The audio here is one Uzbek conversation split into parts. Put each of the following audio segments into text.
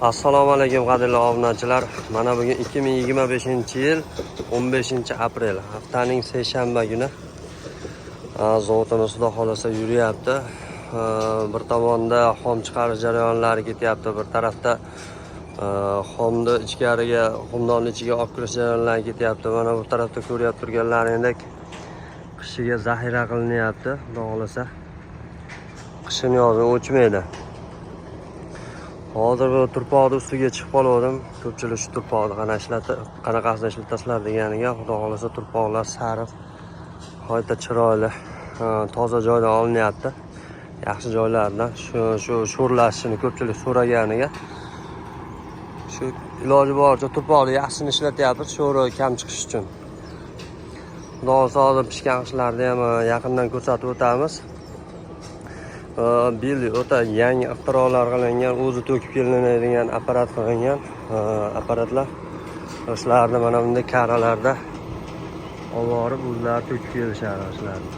Assalomu alaykum qadrli obunachilar. Mana bugun 2025-yil 15-aprel, haftaning seshanba kuni. Zavodimiz xudo xolasa yuryapti. Bir tomonda xom chiqarish jarayonlari ketyapti, bir tarafda xomni ichkariga, xumdonning ichiga olib kirish jarayonlari ketyapti. Mana bu tarafda ko'rib turganlaringdek qishiga zaxira qilinyapti. Xudo xolasa qishin yozi o'chmaydi. Hozir bu turpoqni ustiga chiqib qoldim. Ko'pchilik shu turpoqni qanaqasini ishlatasizlar deganiga, xudo xolasa turpoqlar sariq, g'oyatda chiroyli, toza joydan olinyapti. Yaxshi joylardan shu sho'rlashini ko'pchilik so'raganiga shu iloji boricha turpoqni yaxshini ishlatyapmiz, sho'ri kam chiqish uchun. Xudo xolasa hozir pishgan qishlarni ham yaqindan ko'rsatib o'tamiz. Bil o'ta yangi ixtirolar qilingan, o'zi to'kib kelinadigan apparat qilingan apparatlar. Yoshlarni mana bunday karalarda olib borib o'zlari to'kib kelishadi yoshlarni.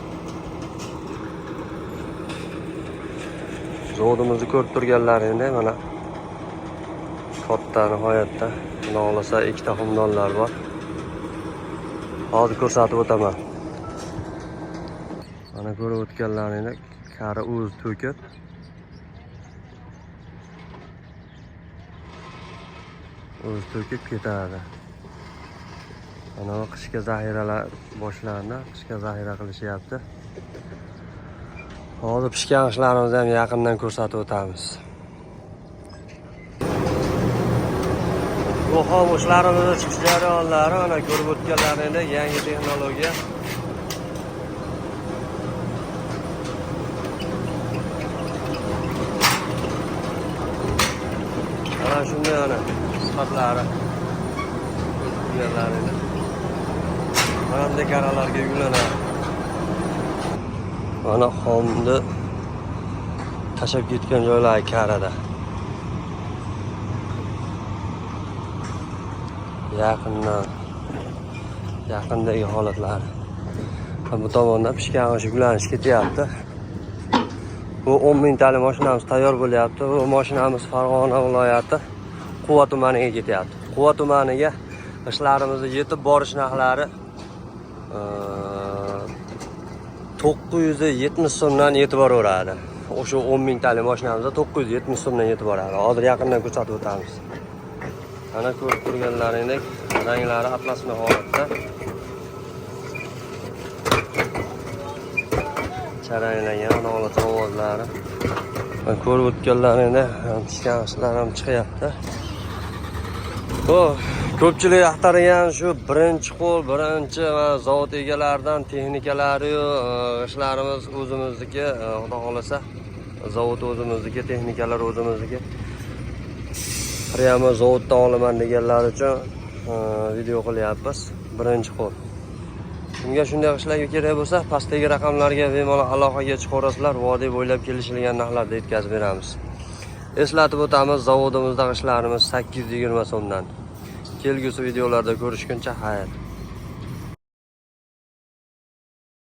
Zavodimizni ko'rib turganlaringdek mana katta nihoyatda, xudo xolasa ikkita xumdonlar bor. Hozir ko'rsatib o'taman. Mana ko'rib o'tganlaringdek kari o'zi to'kib ketadi. Mana qishga zaxiralar boshlandi, qishga zaxira qilishyapti. Hozir pishgan ishlarimizni ham yaqindan ko'rsatib o'tamiz. Bu xomushlarimizni chiqish jarayonlari mana ko'rib o'tganlaringdek yangi texnologiya. Mana shunday ana sifatlari. Yerlarini. Mana bunday karalarga yuklanadi. Mana xomni tashab ketgan joylari karada. Yaqindagi holatlari. Bu tomonda pishgan yuklanish ketyapti. Bu 10 mingtalik mashinamiz tayyor bo'lyapti. Bu mashinamiz Farg'ona viloyati Quva tumaniga ketyapti. Quva tumaniga ishlarimizni yetib borish narxlari 970 so'mdan yetib boraveradi. O'sha 10 mingtalik mashinamizda 970 so'mdan yetib boradi. Hozir yaqindan ko'rsatib o'tamiz. Mana ko'rib turganlaringdek ranglari atlasma holatda. Charanglangan holat ovozlari. Mana ko'rib o'tganlaringda pishgan ishlar ham chiqyapti. Ko'pchilik axtaragan shu birinchi zavod egalaridan texnikalari ishlarimiz o'zimizniki, xudo xolasa zavod o'zimizniki, texnikalar o'zimizniki. Prямо zavoddan olaman deganlar uchun video qilyapmiz. Birinchi qo'l. Kimga shunday ishlarga kerak bo'lsa, pastdagi raqamlarga bemalol aloqaga chiqarasizlar, vodiy bo'ylab kelishilgan narxlarda yetkazib beramiz. Eslatib o'tamiz, zavodimizdagi ishlarimiz 820 so'mdan. Kelgusi videolarda ko'rishguncha xayr.